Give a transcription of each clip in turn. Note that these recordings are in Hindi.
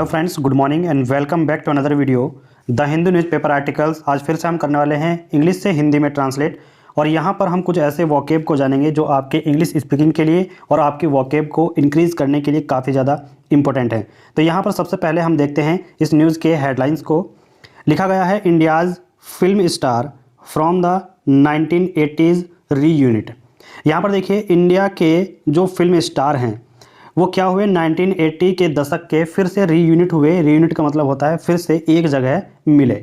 Friends, good morning and welcome back to another video the Hindu newspaper articles. आज फिर से हम करने वाले हैं इंग्लिश से हिंदी में ट्रांसलेट, और यहाँ पर हम कुछ ऐसे वोकैब को जानेंगे जो आपके इंग्लिश स्पीकिंग के लिए और आपके वोकैब को इंक्रीज़ करने के लिए काफ़ी ज़्यादा इंपॉर्टेंट है। तो यहाँ पर सबसे पहले हम देखते हैं इस न्यूज़ के हेडलाइंस को। लिखा गया है India's film star from the 1980s reunite. यहाँ पर देखिए इंडिया के जो फिल्म स्टार हैं वो क्या हुए, 1980 के दशक के फिर से रीयूनिट हुए। रीयूनिट का मतलब होता है फिर से एक जगह मिले।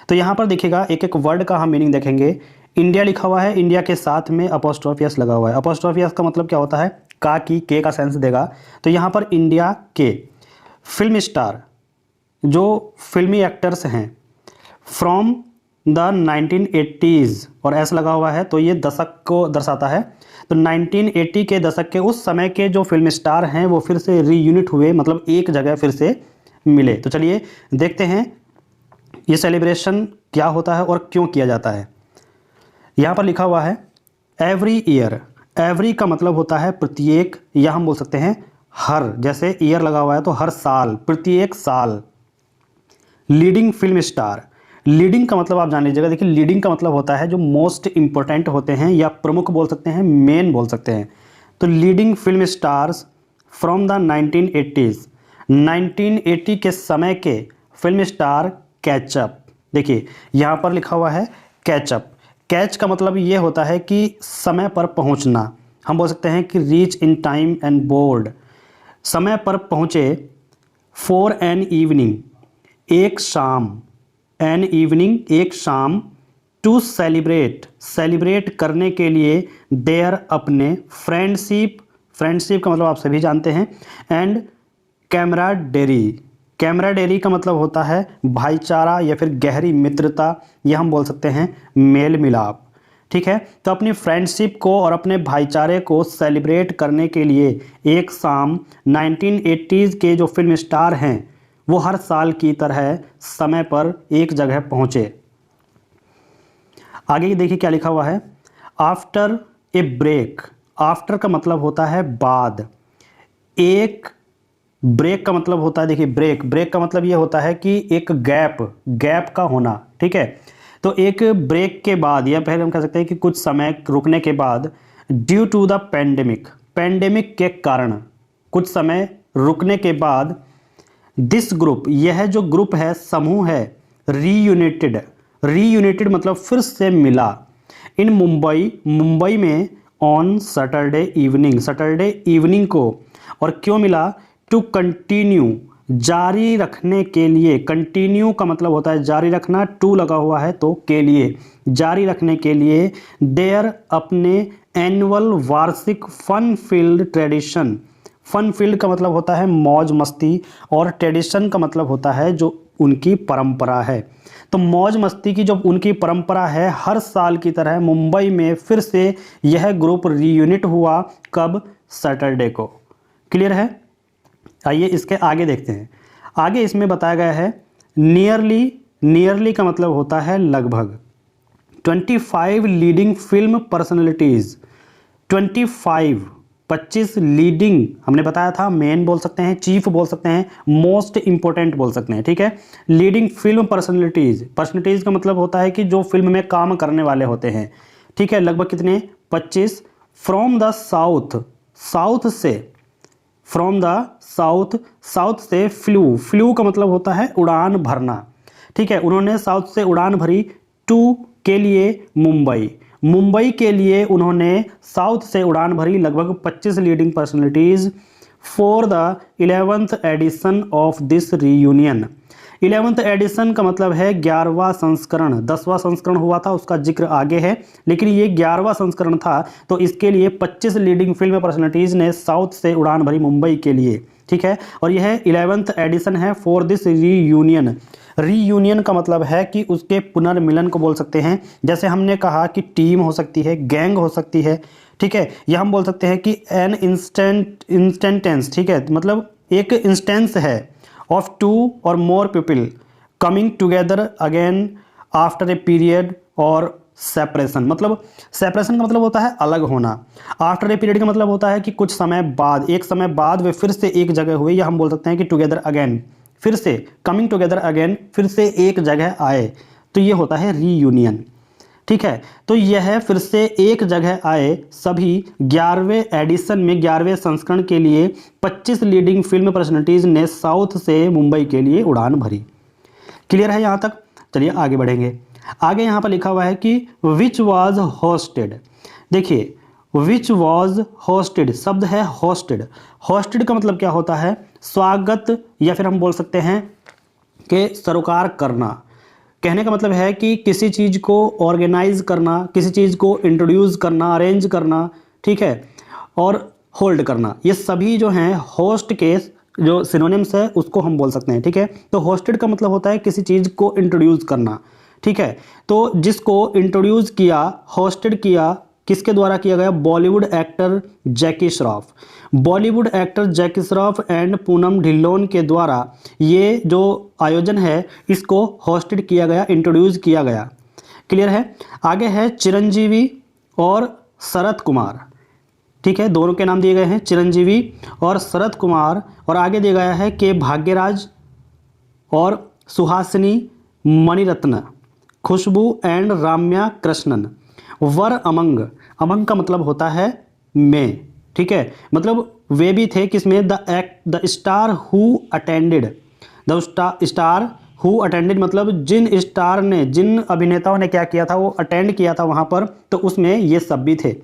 तो यहाँ पर देखिएगा एक एक वर्ड का हम मीनिंग देखेंगे। इंडिया लिखा हुआ है, इंडिया के साथ में अपॉस्ट्रोफी एस लगा हुआ है। अपॉस्ट्रोफी एस का मतलब क्या होता है, का की के का सेंस देगा। तो यहाँ पर इंडिया के फिल्म स्टार जो फिल्मी एक्टर्स हैं फ्रॉम द 1980s और एस लगा हुआ है तो ये दशक को दर्शाता है। तो 1980 के दशक के उस समय के जो फिल्म स्टार हैं वो फिर से रीयूनिट हुए, मतलब एक जगह फिर से मिले। तो चलिए देखते हैं ये सेलिब्रेशन क्या होता है और क्यों किया जाता है। यहाँ पर लिखा हुआ है एवरी ईयर। एवरी का मतलब होता है प्रत्येक, या हम बोल सकते हैं हर, जैसे ईयर लगा हुआ है तो हर साल, प्रत्येक साल। लीडिंग फिल्म स्टार, लीडिंग का मतलब आप जान लीजिएगा। देखिए लीडिंग का मतलब होता है जो मोस्ट इंपॉर्टेंट होते हैं, या प्रमुख बोल सकते हैं, मेन बोल सकते हैं। तो leading film stars from the 1980s, 1980 के समय के फिल्म स्टार कैचअप। देखिए यहाँ पर लिखा हुआ है कैचअप। कैच का मतलब ये होता है कि समय पर पहुँचना। हम बोल सकते हैं कि reach in time and board, समय पर पहुँचे। फॉर एन इवनिंग, एक शाम, एन इवनिंग एक शाम। टू सेलिब्रेट, सेलिब्रेट करने के लिए। देयर अपने। फ्रेंडशिप, फ्रेंडशिप का मतलब आप सभी जानते हैं। एंड कैमराडेरी, कैमराडेरी का मतलब होता है भाईचारा या फिर गहरी मित्रता, यह हम बोल सकते हैं मेल मिलाप। ठीक है, तो अपनी फ्रेंडशिप को और अपने भाईचारे को सेलिब्रेट करने के लिए एक शाम 1980s के जो फिल्म स्टार हैं वो हर साल की तरह समय पर एक जगह पहुंचे। आगे देखिए क्या लिखा हुआ है, आफ्टर ए ब्रेक। आफ्टर का मतलब होता है बाद, एक ब्रेक का मतलब होता है, देखिए ब्रेक, ब्रेक का मतलब ये होता है कि एक गैप, गैप का होना। ठीक है, तो एक ब्रेक के बाद, या पहले हम कह सकते हैं कि कुछ समय रुकने के बाद। Due to the pandemic, pandemic के कारण कुछ समय रुकने के बाद। दिस ग्रुप, यह जो ग्रुप है, समूह है, रीयूनाइटेड, रीयूनाइटेड मतलब फिर से मिला। इन मुंबई, मुंबई में on Saturday evening, Saturday evening को। और क्यों मिला, टू कंटिन्यू, जारी रखने के लिए। कंटिन्यू का मतलब होता है जारी रखना, टू लगा हुआ है तो के लिए, जारी रखने के लिए। देयर अपने एनुअल वार्षिक fun field tradition. Fun field का मतलब होता है मौज मस्ती, और ट्रेडिशन का मतलब होता है जो उनकी परंपरा है। तो मौज मस्ती की जो उनकी परंपरा है, हर साल की तरह मुंबई में फिर से यह ग्रुप रीयूनिट हुआ। कब, सैटरडे को। क्लियर है। आइए इसके आगे देखते हैं। आगे इसमें बताया गया है नियरली, नियरली का मतलब होता है लगभग। 25 लीडिंग फिल्म पर्सनैलिटीज, 25 लीडिंग, हमने बताया था मेन बोल सकते हैं, चीफ बोल सकते हैं, मोस्ट इंपॉर्टेंट बोल सकते हैं। ठीक है, लीडिंग फिल्म पर्सनैलिटीज, पर्सनैलिटीज का मतलब होता है कि जो फिल्म में काम करने वाले होते हैं। ठीक है, लगभग कितने, 25। फ्रॉम द साउथ, साउथ से, फ्रॉम द साउथ, साउथ से फ्लू, फ्लू का मतलब होता है उड़ान भरना। ठीक है, उन्होंने साउथ से उड़ान भरी। टू के लिए मुंबई, मुंबई के लिए उन्होंने साउथ से उड़ान भरी लगभग 25 leading personalities. For the 11th edition of this reunion. 11th edition का मतलब है 11वां संस्करण, 10वां संस्करण हुआ था उसका जिक्र आगे है, लेकिन ये 11वां संस्करण था। तो इसके लिए 25 लीडिंग फिल्म पर्सनैलिटीज ने साउथ से उड़ान भरी मुंबई के लिए। ठीक है, और यह 11th एडिशन है फॉर दिस रीयूनियन। रीयूनियन का मतलब है कि उसके पुनर्मिलन को बोल सकते हैं। जैसे हमने कहा कि टीम हो सकती है, गैंग हो सकती है। ठीक है, या हम बोल सकते हैं कि एन इंस्टेंटेंस। ठीक है, मतलब एक इंस्टेंस है ऑफ टू और more people coming together again after a period और सेपरेशन। मतलब सेपरेशन का मतलब होता है अलग होना। आफ्टर ए पीरियड का मतलब होता है कि कुछ समय बाद, एक समय बाद वे फिर से एक जगह हुए, या हम बोल सकते हैं कि टुगेदर अगेन, फिर से कमिंग टुगेदर अगेन, फिर से एक जगह आए, तो ये होता है रीयूनियन। ठीक है, तो यह फिर से एक जगह आए सभी 11वें एडिशन में 11वें संस्करण के लिए 25 लीडिंग फिल्म पर्सनैलिटीज ने साउथ से मुंबई के लिए उड़ान भरी। क्लियर है यहाँ तक? चलिए आगे बढ़ेंगे। आगे यहाँ पर लिखा हुआ है कि विच वॉज होस्टेड। देखिए विच वॉज होस्टेड शब्द है होस्टेड। होस्टेड का मतलब क्या होता है? स्वागत, या फिर हम बोल सकते हैं कि सरोकार करना। कहने का मतलब है कि किसी चीज़ को ऑर्गेनाइज करना, किसी चीज़ को इंट्रोड्यूस करना, अरेंज करना, ठीक है, और होल्ड करना, ये सभी जो हैं होस्ट के जो सिनोनिम्स है उसको हम बोल सकते हैं। ठीक है, तो होस्टेड का मतलब होता है किसी चीज़ को इंट्रोड्यूस करना। ठीक है, तो जिसको इंट्रोड्यूस किया, होस्टेड किया, किसके द्वारा किया गया? Bollywood actor Jackie Shroff. Bollywood actor Jackie Shroff and Poonam Dhillon के द्वारा ये जो आयोजन है इसको होस्टेड किया गया, इंट्रोड्यूस किया गया। क्लियर है? आगे है चिरंजीवी और शरद कुमार। ठीक है, दोनों के नाम दिए गए हैं, चिरंजीवी और शरद कुमार, और आगे दिया गया है के भाग्यराज और Suhasini Maniratnam, Khushbu and Ramya Krishnan. Were among, among का मतलब होता है में। ठीक है, मतलब वे भी थे किसमें? The star who attended. The star who attended मतलब जिन स्टार ने, जिन अभिनेताओं ने क्या किया था, वो अटेंड किया था वहाँ पर, तो उसमें ये सब भी थे।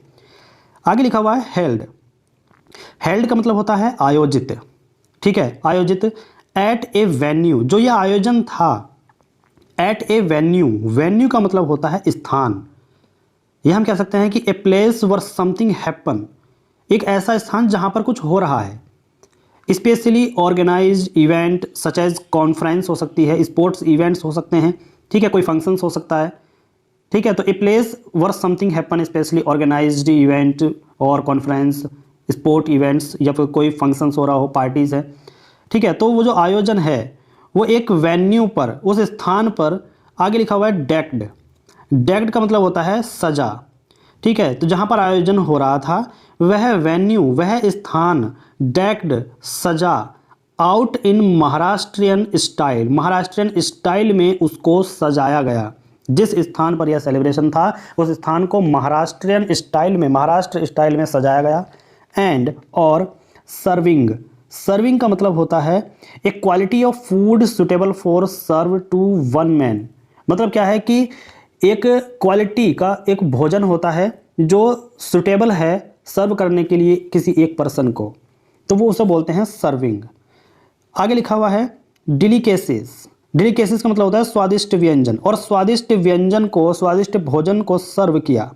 आगे लिखा हुआ है हेल्ड। हेल्ड का मतलब होता है आयोजित। ठीक है, आयोजित एट ए वेन्यू, जो ये आयोजन था एट ए वेन्यू। वेन्यू का मतलब होता है स्थान। यह हम कह सकते हैं कि a place where something happen, एक ऐसा स्थान जहां पर कुछ हो रहा है। Specially organised event such as conference हो सकती है, स्पोर्ट्स इवेंट्स हो सकते हैं। ठीक है, कोई फंक्शंस हो सकता है। ठीक है, तो a place where something happen specially organised event और कॉन्फ्रेंस, स्पोर्ट इवेंट्स, या फिर कोई फंक्शंस हो रहा हो, पार्टीज़ है। ठीक है, तो वो जो आयोजन है वो एक वेन्यू पर, उस स्थान पर। आगे लिखा हुआ है डेक्ड। डेक्ड का मतलब होता है सजा। ठीक है, तो जहाँ पर आयोजन हो रहा था वह वेन्यू, वह स्थान डेक्ड, सजा, out in Maharashtrian style, Maharashtrian style में उसको सजाया गया। जिस स्थान पर यह सेलिब्रेशन था उस स्थान को महाराष्ट्रियन स्टाइल में, महाराष्ट्र स्टाइल में सजाया गया। एंड और सर्विंग, सर्विंग का मतलब होता है a quality of food suitable for serve to one man. मतलब क्या है कि एक क्वालिटी का एक भोजन होता है जो सुटेबल है सर्व करने के लिए किसी एक पर्सन को, तो वो उसे बोलते हैं सर्विंग। आगे लिखा हुआ है डिलिकेसीज। डिलिकेसीज का मतलब होता है स्वादिष्ट व्यंजन, और स्वादिष्ट व्यंजन को, स्वादिष्ट भोजन को सर्व किया।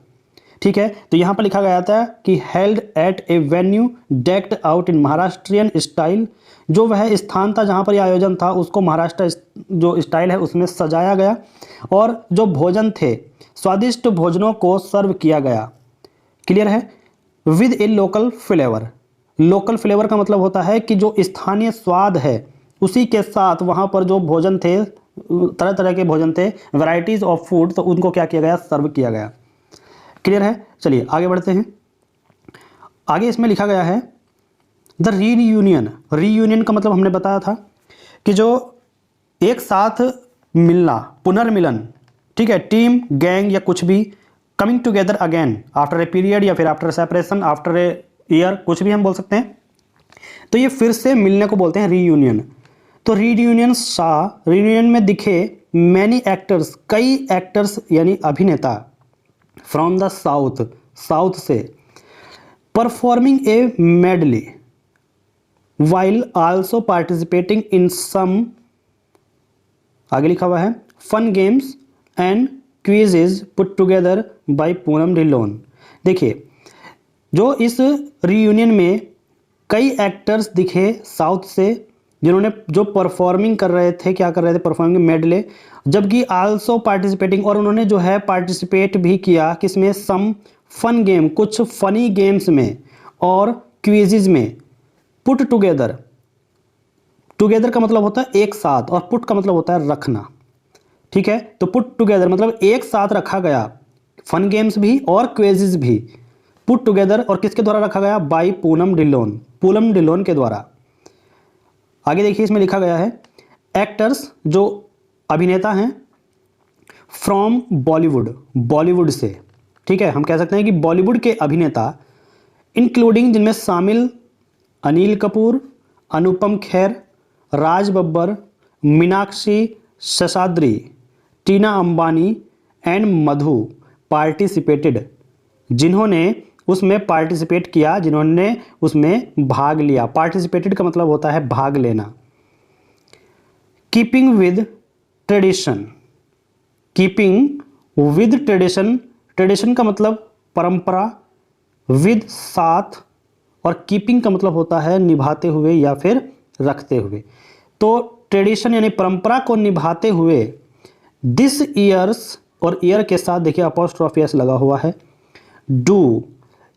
ठीक है, तो यहाँ पर लिखा गया था कि held at A venue decked out in Maharashtrian style. जो वह स्थान था जहाँ पर यह आयोजन था उसको महाराष्ट्र जो स्टाइल है उसमें सजाया गया, और जो भोजन थे स्वादिष्ट भोजनों को सर्व किया गया। क्लियर है? With A local flavour. Local flavour का मतलब होता है कि जो स्थानीय स्वाद है उसी के साथ वहाँ पर जो भोजन थे, तरह तरह के भोजन थे, वैरायटीज ऑफ फूड, तो उनको क्या किया गया? सर्व किया गया। क्लियर है? चलिए आगे बढ़ते हैं। आगे इसमें लिखा गया है द रीयूनियन। रीयूनियन का मतलब हमने बताया था कि जो एक साथ मिलना, पुनर्मिलन। ठीक है, टीम, गैंग या कुछ भी, coming together again after a period, या फिर after separation, after a year, कुछ भी हम बोल सकते हैं। तो ये फिर से मिलने को बोलते हैं रीयूनियन। तो रीयूनियन रीयूनियन में दिखे मैनी एक्टर्स, कई एक्टर्स यानी अभिनेता, फ्रॉम द साउथ, साउथ से, performing a medley while also participating in some, आगे लिखा हुआ है fun games and quizzes put together by Poonam Dhillon. देखिए, जो इस रीयूनियन में कई एक्टर्स दिखे साउथ से जिन्होंने जो परफॉर्मिंग कर रहे थे, क्या कर रहे थे? परफॉर्मिंग मेडले, जबकि आल्सो पार्टिसिपेटिंग, और उन्होंने जो है पार्टिसिपेट भी किया किसमें? सम फन गेम, कुछ फनी गेम्स में और क्विजेज में। पुट टुगेदर, टुगेदर का मतलब होता है एक साथ, और पुट का मतलब होता है रखना। ठीक है, तो पुट टुगेदर मतलब एक साथ रखा गया, फन गेम्स भी और क्विजेज भी। पुट टुगेदर, और किसके द्वारा रखा गया? बाय पूनम ढिल्लोन, पूनम ढिल्लोन के द्वारा। आगे देखिए इसमें लिखा गया है एक्टर्स जो अभिनेता हैं फ्रॉम बॉलीवुड, बॉलीवुड से, ठीक है, हम कह सकते हैं कि बॉलीवुड के अभिनेता, इंक्लूडिंग जिनमें शामिल अनिल कपूर, अनुपम खेर, राज बब्बर, मीनाक्षी शेषाद्री, टीना अंबानी एंड मधु पार्टिसिपेटेड, जिन्होंने उसमें पार्टिसिपेट किया, जिन्होंने उसमें भाग लिया। पार्टिसिपेटेड का मतलब होता है भाग लेना। Keeping with tradition, keeping with tradition, tradition का मतलब परंपरा, विद साथ, और कीपिंग का मतलब होता है निभाते हुए या फिर रखते हुए। तो ट्रेडिशन यानी परंपरा को निभाते हुए, दिस ईयर्स, और ईयर के साथ देखिए अपॉस्ट्रोफी एस लगा हुआ है, डू,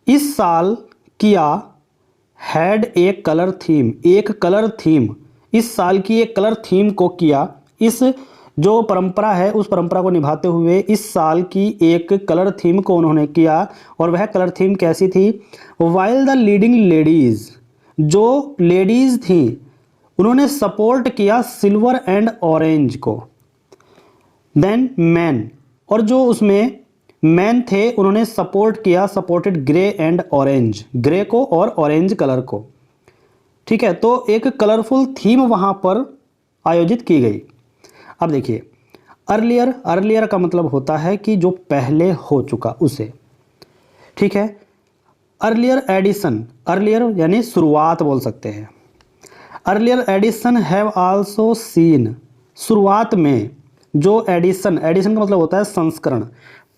इस साल किया, हैड ए कलर थीम, एक कलर थीम, इस साल की एक कलर थीम को किया। इस जो परंपरा है उस परंपरा को निभाते हुए इस साल की एक कलर थीम को उन्होंने किया, और वह कलर थीम कैसी थी? वाइल द लीडिंग लेडीज, जो लेडीज थी उन्होंने सपोर्ट किया सिल्वर एंड ऑरेंज को। देन मैन, और जो उसमें मैन थे उन्होंने सपोर्ट किया, supported grey and orange, grey को और ऑरेंज कलर को, ठीक है। तो एक कलरफुल थीम वहां पर आयोजित की गई। अब देखिए अर्लियर, अर्लियर का मतलब होता है कि जो पहले हो चुका उसे, ठीक है। अर्लियर एडिशन, अर्लियर यानी शुरुआत बोल सकते हैं। Earlier edition have also seen, शुरुआत में जो एडिशन, एडिशन का मतलब होता है संस्करण,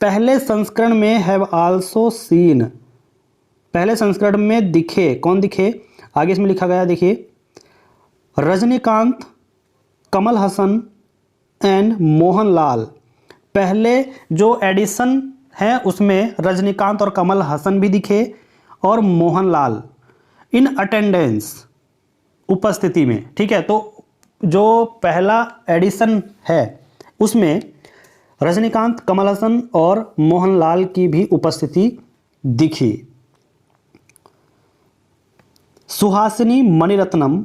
पहले संस्करण में हैव आल्सो सीन, पहले संस्करण में दिखे, कौन दिखे? आगे इसमें लिखा गया देखिए, रजनीकांत, कमल हसन एंड मोहनलाल। पहले जो एडिशन है उसमें रजनीकांत और कमल हसन भी दिखे और मोहनलाल, इन अटेंडेंस, उपस्थिति में, ठीक है। तो जो पहला एडिशन है उसमें रजनीकांत, कमल हसन और मोहनलाल की भी उपस्थिति दिखी। सुहासिनी मणिरत्नम,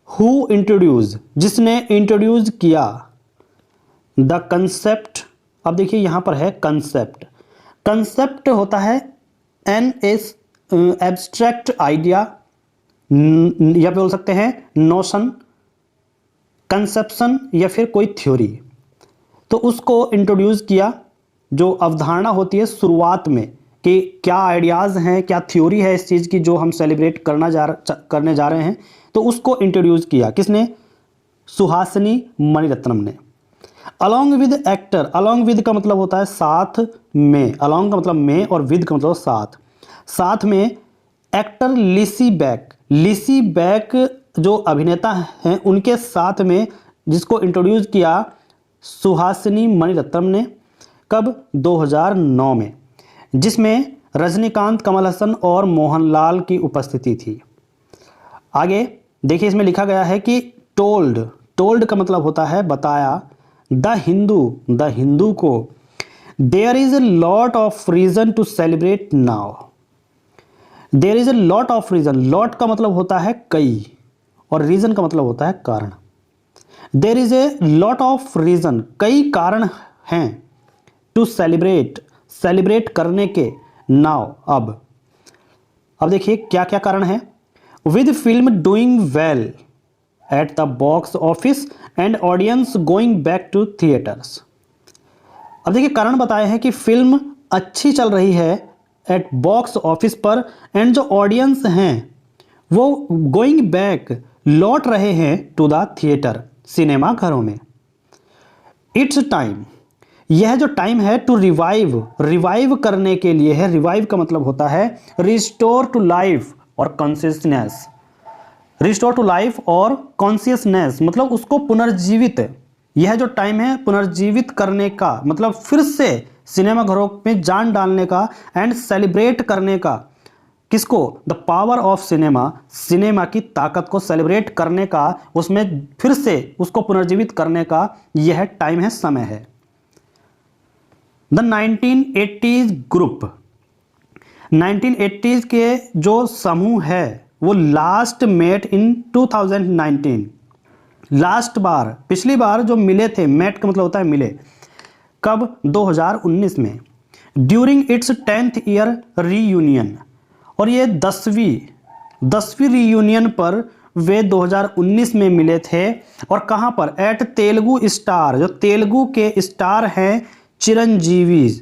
हु इंट्रोड्यूस, जिसने इंट्रोड्यूस किया, द कंसेप्ट, अब देखिए यहां पर है कंसेप्ट, कंसेप्ट होता है एन एस एब्स्ट्रैक्ट आइडिया, या बोल सकते हैं नोशन, कंसेप्शन या फिर कोई थ्योरी। तो उसको इंट्रोड्यूस किया, जो अवधारणा होती है शुरुआत में कि क्या आइडियाज़ हैं, क्या थ्योरी है इस चीज़ की जो हम सेलिब्रेट करने जा रहे हैं, तो उसको इंट्रोड्यूस किया किसने? सुहासिनी मणिरत्नम ने। Along with actor, along with का मतलब होता है साथ में, अलॉन्ग का मतलब में और विद का मतलब साथ, साथ में एक्टर लिसी बैक, लिसी बैक जो अभिनेता हैं उनके साथ में, जिसको इंट्रोड्यूस किया सुहासिनी मणिरत्नम ने। कब? 2009 में, जिसमें रजनीकांत, कमल हसन और मोहनलाल की उपस्थिति थी। आगे देखिए इसमें लिखा गया है कि टोल्ड, टोल्ड का मतलब होता है बताया, द हिंदू, द हिंदू को, there is a lot of reason to celebrate now, there is a lot of reason, lot का मतलब होता है कई और रीजन का मतलब होता है कारण। There is a lot of reason, कई कारण हैं, टू सेलिब्रेट, सेलिब्रेट करने के, नाउ, अब देखिए क्या क्या कारण है। With film doing well at the box office and audience going back to theatres. अब देखिए कारण बताए हैं कि फिल्म अच्छी चल रही है एट बॉक्स ऑफिस पर, एंड जो ऑडियंस हैं वो गोइंग बैक, लौट रहे हैं, टू द थिएटर, सिनेमा घरों में। इट्स टाइम, यह जो टाइम है, टू रिवाइव, रिवाइव करने के लिए है। रिवाइव का मतलब होता है रिस्टोर टू लाइफ और कॉन्शियसनेस, रिस्टोर टू लाइफ और कॉन्शियसनेस मतलब उसको पुनर्जीवित, यह जो टाइम है पुनर्जीवित करने का, मतलब फिर से सिनेमा घरों में जान डालने का, एंड सेलिब्रेट करने का, किसको? The power of cinema, cinema की ताकत को सेलिब्रेट करने का, उसमें फिर से उसको पुनर्जीवित करने का यह टाइम है, समय है। द 1980s ग्रुप, 1980s के जो समूह है वो लास्ट मेट इन 2019, लास्ट बार, पिछली बार जो मिले थे, मेट का मतलब होता है मिले, कब? 2019 में, during its 10th year reunion. और ये 10वीं रीयूनियन पर वे 2019 में मिले थे। और कहाँ पर? एट तेलुगु स्टार, जो तेलुगु के स्टार हैं चिरंजीवी,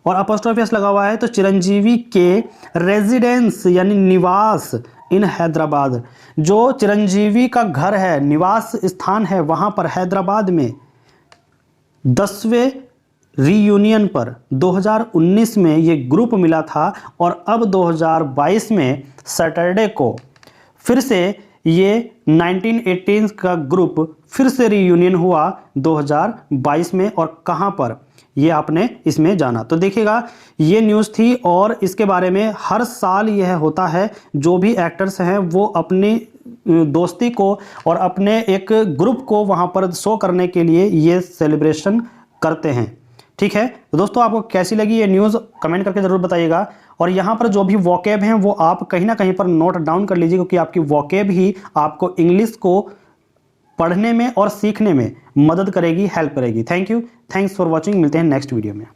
और अपॉस्ट्रोफी एस लगा हुआ है, तो चिरंजीवी के रेजिडेंस यानी निवास इन हैदराबाद, जो चिरंजीवी का घर है, निवास स्थान है वहाँ पर हैदराबाद में 10वें रीयूनियन पर 2019 में ये ग्रुप मिला था। और अब 2022 में सैटरडे को फिर से ये 1918 का ग्रुप फिर से रीयूनियन हुआ 2022 में। और कहाँ पर? ये आपने इसमें जाना। तो देखिएगा, ये न्यूज़ थी और इसके बारे में हर साल यह होता है। जो भी एक्टर्स हैं वो अपनी दोस्ती को और अपने एक ग्रुप को वहाँ पर शो करने के लिए ये सेलिब्रेशन करते हैं। ठीक है, तो दोस्तों आपको कैसी लगी ये न्यूज़ कमेंट करके ज़रूर बताइएगा। और यहाँ पर जो भी वोकेब हैं वो आप कहीं ना कहीं पर नोट डाउन कर लीजिए, क्योंकि आपकी वोकेब ही आपको इंग्लिश को पढ़ने में और सीखने में मदद करेगी, हेल्प करेगी। Thank you, thanks for watching. मिलते हैं नेक्स्ट वीडियो में।